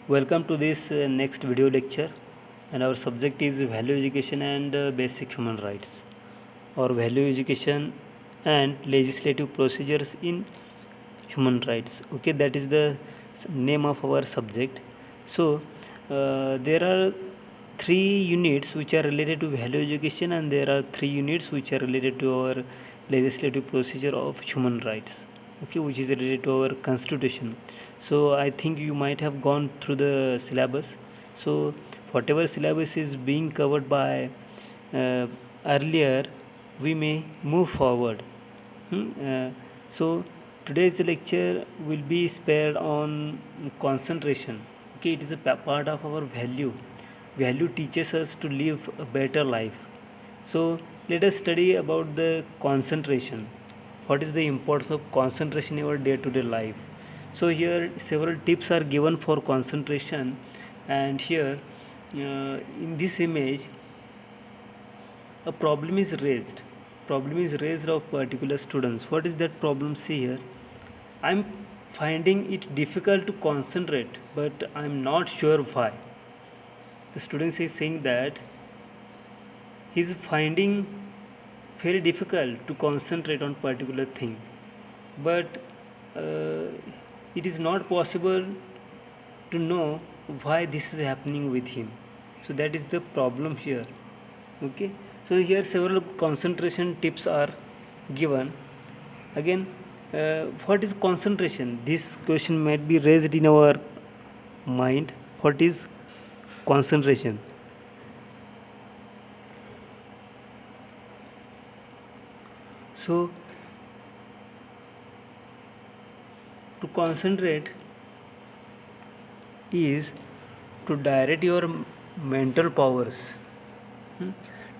Welcome to this next video lecture, and our subject is value education and basic human rights, or value education and legislative procedures in human rights. Okay, that is the name of our subject. So there are three units which are related to value education, and there are three units which are related to our legislative procedure of human rights, okay, which is related to our constitution. So I think you might have gone through the syllabus. So whatever syllabus is being covered by earlier, we may move forward. So today's lecture will be spared on concentration. Okay, it is a part of our value. Value teaches us to live a better life. So let us study about the concentration. What is the importance of concentration in our day-to-day life? So here several tips are given for concentration, and here in this image a problem is raised of particular students. What is that problem? See here, I'm finding it difficult to concentrate, but I'm not sure why. The student is saying that he's finding very difficult to concentrate on particular thing, but uh, it is not possible to know why this is happening with him. So that is the problem here. Okay, so here several concentration tips are given. Again, what is concentration? This question might be raised in our mind. What is concentration? So to concentrate is to direct your mental powers. Hmm?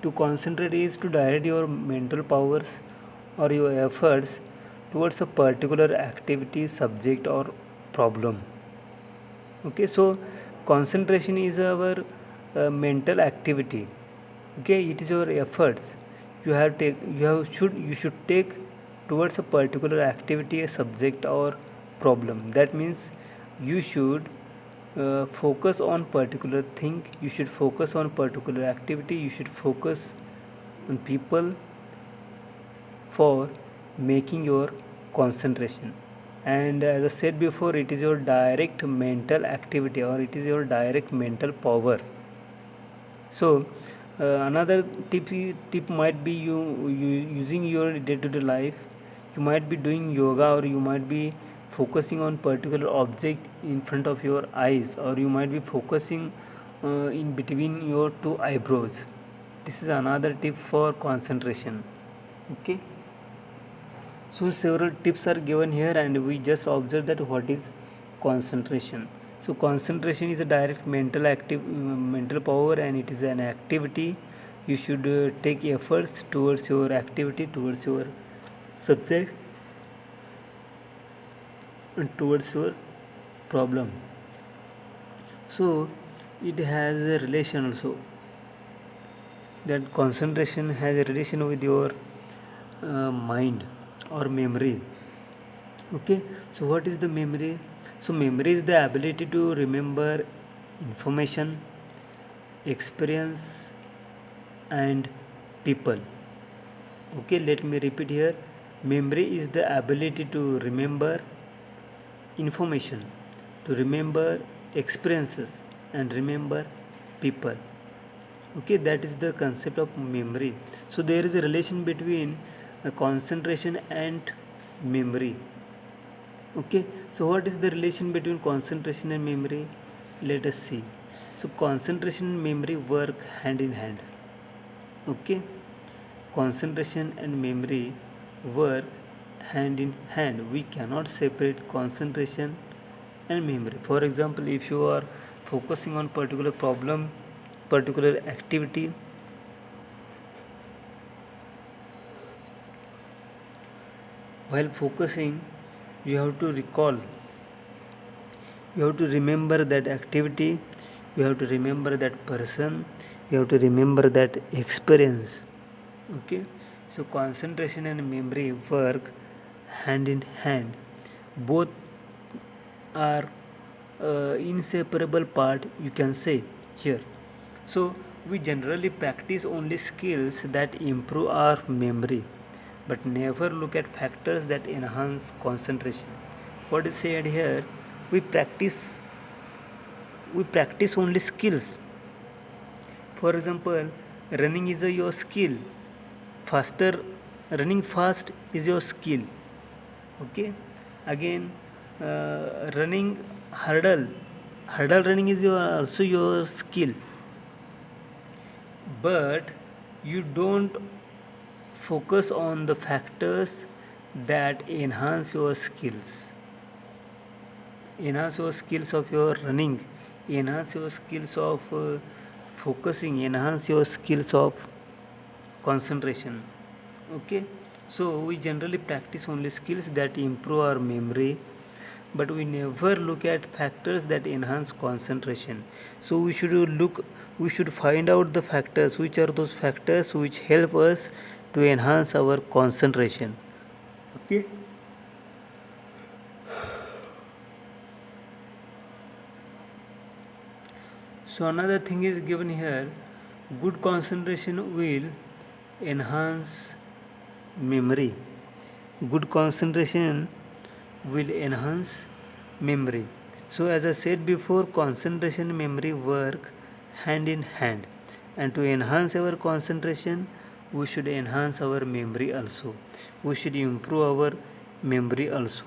To concentrate is to direct your mental powers or your efforts towards a particular activity, subject, or problem. Okay, so concentration is our mental activity. Okay, it is your efforts you should take towards a particular activity, a subject, or problem. That means you should focus on particular thing, you should focus on particular activity, you should focus on people for making your concentration. And as I said before, it is your direct mental activity, or it is your direct mental power. So another tip might be you using your day-to-day life. You might be doing yoga, or you might be focusing on particular object in front of your eyes, or you might be focusing in between your two eyebrows. This is another tip for concentration. Okay, so several tips are given here, and we just observe that what is concentration. So concentration is a direct mental power, and it is an activity. You should take efforts towards your activity, towards your subject, and towards your problem. So it has a relation also, that concentration has a relation with your mind or memory. Okay, so what is the memory? So memory is the ability to remember information, experience, and people. Okay, let me repeat here. Memory is the ability to remember information, to remember experiences, and remember people. Okay, that is the concept of memory. So there is a relation between concentration and memory. Okay, so what is the relation between concentration and memory? Let us see. So concentration and memory work hand in hand. Okay, concentration and memory work hand in hand. We cannot separate concentration and memory. For example, if you are focusing on particular problem, particular activity, while focusing, you have to recall, you have to remember that activity, you have to remember that person, you have to remember that experience. Okay, so concentration and memory work hand in hand. Both are inseparable part, you can say here. So we generally practice only skills that improve our memory, but never look at factors that enhance concentration. What is said here? We practice we practice only skills. For example, running is your skill. Faster running fast is your skill. Okay. Again, running hurdle running is also your skill, but you don't focus on the factors that enhance your skills of your running, enhance your skills of focusing, enhance your skills of concentration. Okay, so we generally practice only skills that improve our memory, but we never look at factors that enhance concentration. So we should find out the factors, which are those factors which help us to enhance our concentration. Okay. So another thing is given here: good concentration will enhance memory. Good concentration will enhance memory. So as I said before, concentration and memory work hand in hand, and to enhance our concentration we should enhance our memory also. We should improve our memory also.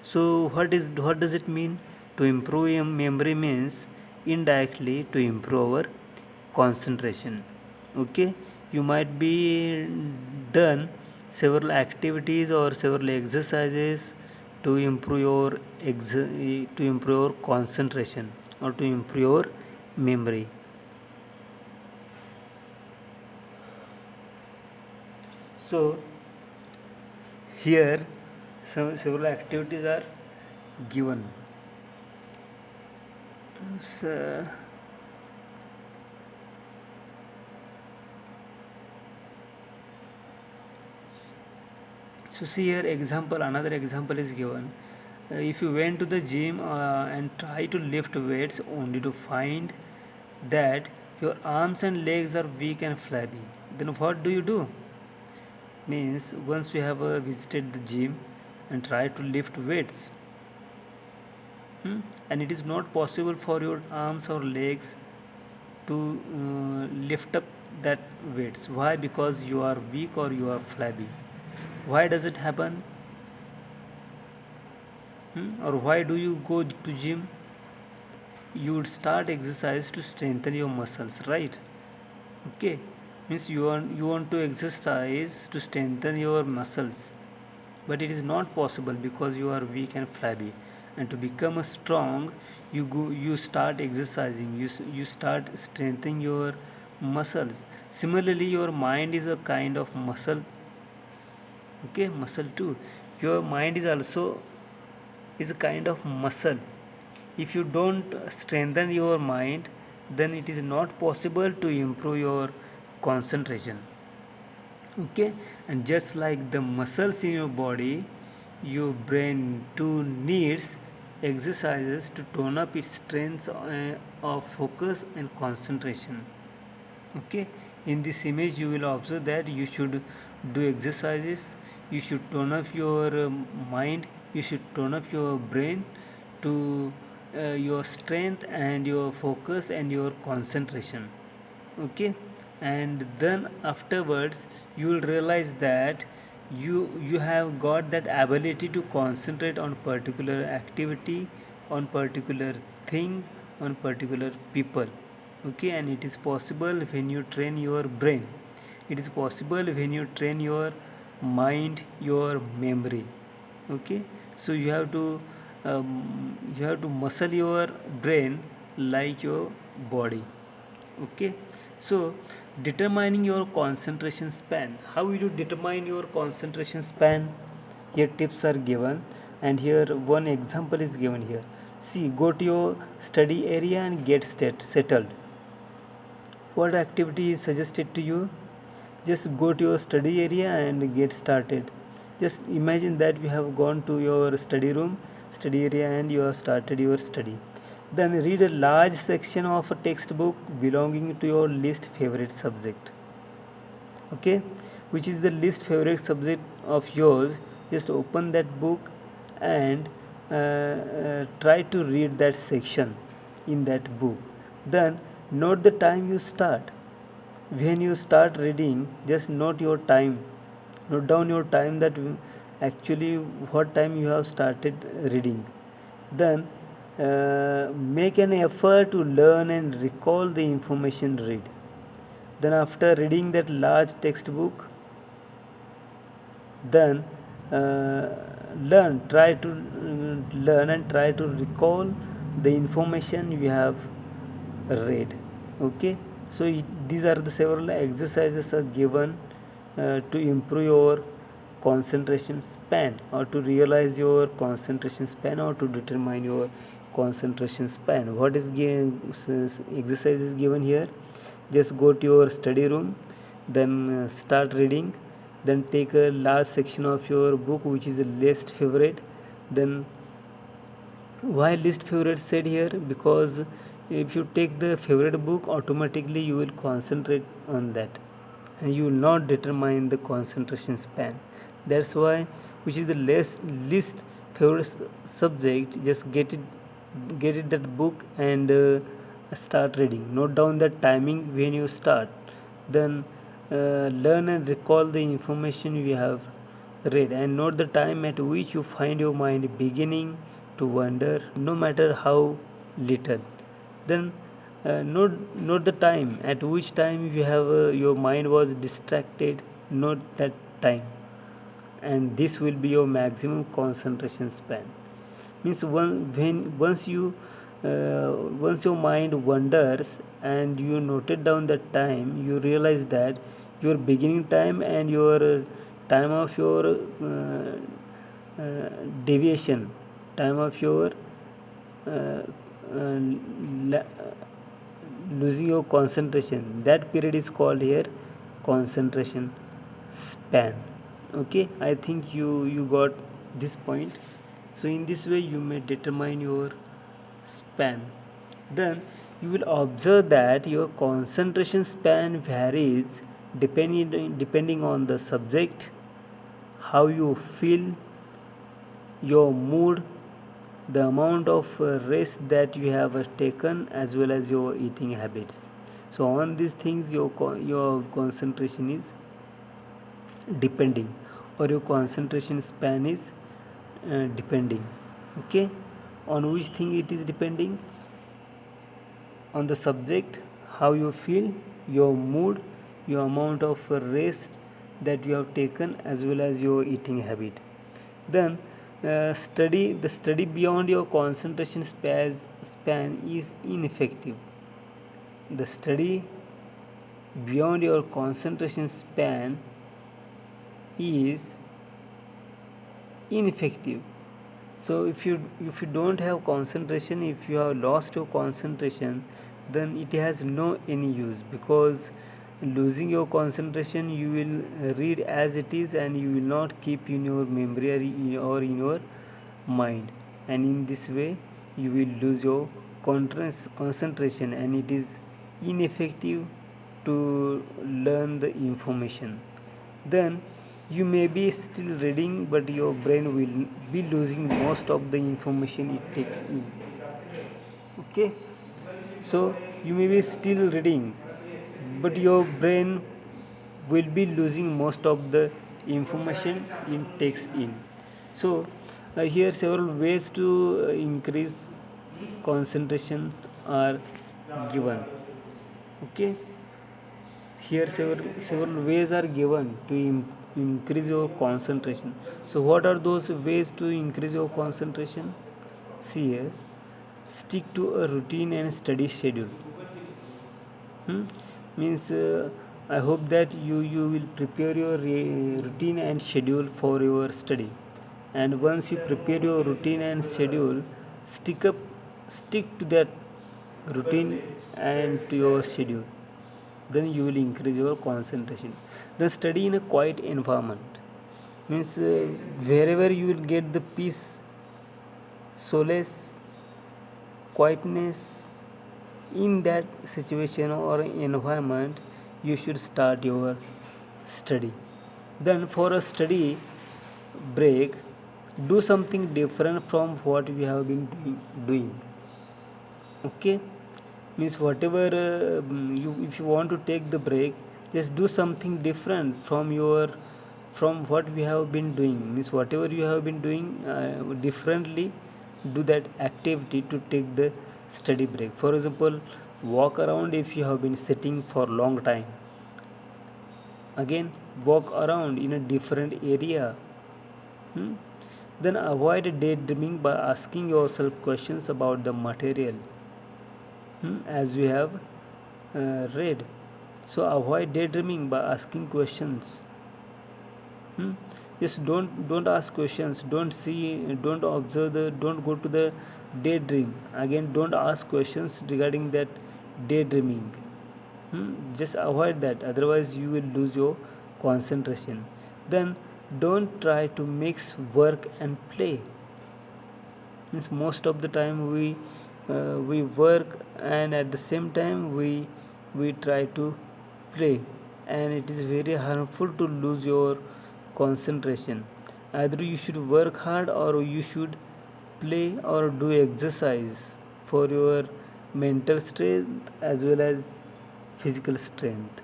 So what does it mean? To improve your memory means indirectly to improve our concentration. Okay, you might be done several activities or several exercises to improve to improve your concentration or to improve your memory. So here several activities are given. So, see here example, another example is given. If you went to the gym and try to lift weights only to find that your arms and legs are weak and flabby, then what do you do? Means once you have visited the gym and try to lift weights, and it is not possible for your arms or legs to lift up that weights. Why? Because you are weak or you are flabby. Why does it happen? Or why do you go to gym? You would start exercise to strengthen your muscles, right? Okay, means you want to exercise to strengthen your muscles, but it is not possible because you are weak and flabby. And to become a strong, you start exercising, you start strengthening your muscles. Similarly, your mind is a kind of muscle. Okay, muscle too. Your mind is also is a kind of muscle. If you don't strengthen your mind, then it is not possible to improve your concentration. Okay, and just like the muscles in your body, your brain too needs exercises to tone up its strengths of focus and concentration. Okay, in this image you will observe that you should do exercises, you should tone up your mind, you should tone up your brain to your strength and your focus and your concentration. Okay, and then afterwards you will realize that you have got that ability to concentrate on particular activity, on particular thing, on particular people. Okay, and it is possible when you train your brain, it is possible when you train your mind, your memory. Okay, so you have to muscle your brain like your body. Okay, so determining your concentration span. How will you determine your concentration span? Here tips are given, and here one example is given here. See, go to your study area and get settled. What activity is suggested to you? Just go to your study area and get started. Just imagine that you have gone to your study room, study area, and you have started your study. Then read a large section of a textbook belonging to your least favorite subject. Okay, which is the least favorite subject of yours? Just open that book and try to read that section in that book. Then note the time you start. When you start reading, just note your time. Note down your time, that actually what time you have started reading. Then make an effort to learn and recall the information read. Then after reading that large textbook, then uh, learn and try to recall the information you have read. Okay, so these are the several exercises are given to improve your concentration span, or to realize your concentration span, or to determine your concentration span. What is exercise is given here? Just go to your study room, then start reading, then take a large section of your book which is the least favorite. Then why least favorite said here? Because if you take the favorite book, automatically you will concentrate on that and you will not determine the concentration span. That's why, which is the least favorite subject, just get it that book and start reading. Note down the timing when you start. Then learn and recall the information you have read, and note the time at which you find your mind beginning to wander, no matter how little. Then note the time at which time you have your mind was distracted. Note that time, and this will be your maximum concentration span. Means once your mind wanders and you noted down the time, you realize that your beginning time and your time of your deviation, time of your uh, uh, losing your concentration, that period is called here concentration span. Okay, I think you got this point. So in this way you may determine your span. Then you will observe that your concentration span varies depending on the subject, how you feel, your mood, the amount of rest that you have taken, as well as your eating habits. So on these things your concentration is depending, or your concentration span is depending. Okay, on which thing it is depending? On the subject, how you feel, your mood, your amount of rest that you have taken, as well as your eating habit. Then study beyond your concentration span is ineffective. The study beyond your concentration span is ineffective. So if you don't have concentration, if you have lost your concentration, then it has no any use, because losing your concentration you will read as it is and you will not keep in your memory or in your mind, and in this way you will lose your concentration, and it is ineffective to learn the information. Then you may be still reading, but your brain will be losing most of the information it takes in. Okay, so you may be still reading, but your brain will be losing most of the information it takes in. So here several ways to increase concentrations are given. Okay, here several ways are given to increase your concentration. So what are those ways to increase your concentration? See here, stick to a routine and study schedule. Means I hope that you will prepare your routine and schedule for your study, and once you prepare your routine and schedule, stick to that routine and to your schedule, then you will increase your concentration. Then study in a quiet environment. means wherever you will get the peace, solace, quietness, in that situation or environment you should start your study. Then for a study break, do something different from what we have been doing. Okay, means whatever you, if you want to take the break, just do something different from your, from what we have been doing. Means whatever you have been doing differently, do that activity to take the study break. For example, walk around if you have been sitting for long time. Again, walk around in a different area. Hmm? Then avoid daydreaming by asking yourself questions about the material, as we have read. So avoid daydreaming by asking questions. Hmm? Just don't ask questions. Don't see. Don't observe the. Don't go to the daydream. Again, don't ask questions regarding that daydreaming. Just avoid that. Otherwise, you will lose your concentration. Then don't try to mix work and play. Means most of the time we work, and at the same time we try to play, and it is very harmful to lose your concentration. Either you should work hard or you should play or do exercise for your mental strength as well as physical strength.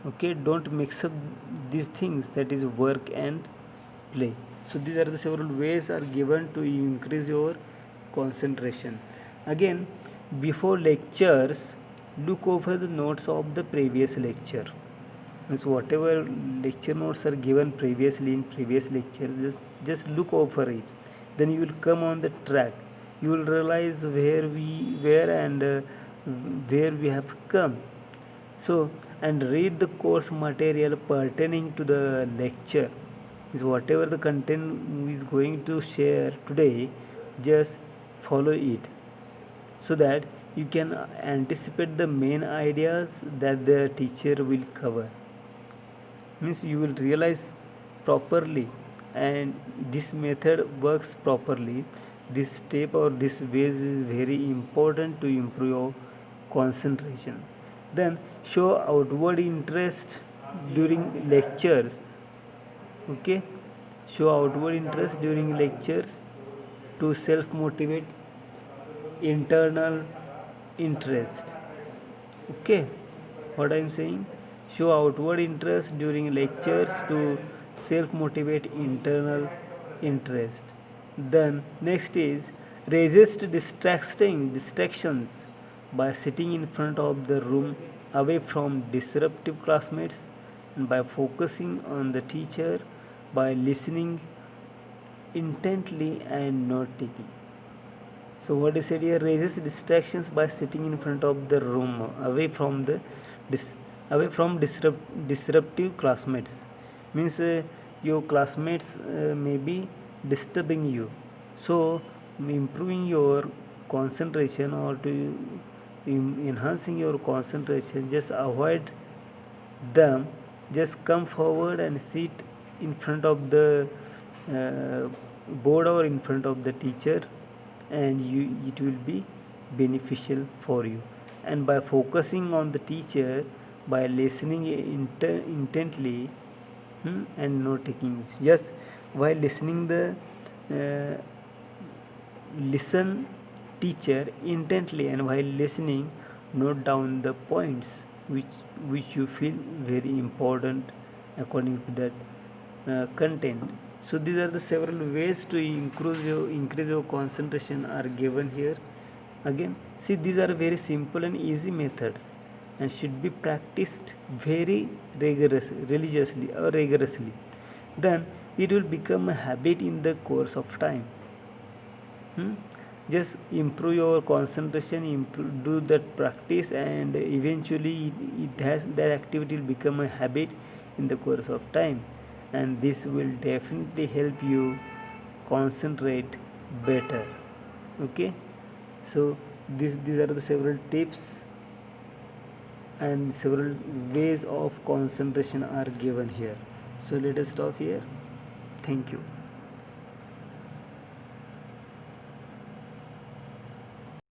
Okay, don't mix up these things, that is work and play. So these are the several ways are given to increase your concentration. Again, before lectures, look over the notes of the previous lecture. Means whatever lecture notes are given previously in previous lectures, just look over it. Then you will come on the track. You will realize where we were and where we have come. So, and read the course material pertaining to the lecture. Is whatever the content is going to share today, just follow it, so that you can anticipate the main ideas that the teacher will cover. Means you will realize properly, and this method works properly. This step or this ways is very important to improve your concentration. Then show outward interest during lectures. Okay, show outward interest during lectures to self motivate internal interest. Okay, what I am saying, show outward interest during lectures to self motivate internal interest. Then next is resist distractions by sitting in front of the room away from disruptive classmates, and by focusing on the teacher, by listening intently and not taking. So what is said here, raises distractions by sitting in front of the room away from the disruptive classmates. Means your classmates may be disturbing you. So improving your concentration or to enhancing your concentration, just avoid them. Just come forward and sit in front of the uh, board or in front of the teacher, and it will be beneficial for you. And by focusing on the teacher, by listening intently, and not taking, yes, while listening the uh, listen teacher intently, and while listening note down the points which you feel very important according to that content. So these are the several ways to increase your concentration are given here. Again, see, these are very simple and easy methods and should be practiced very rigorously. Then it will become a habit in the course of time. Just improve your concentration, do that practice, and eventually that activity will become a habit in the course of time, and this will definitely help you concentrate better. Okay, so these are the several tips and several ways of concentration are given here. So let us stop here. Thank you.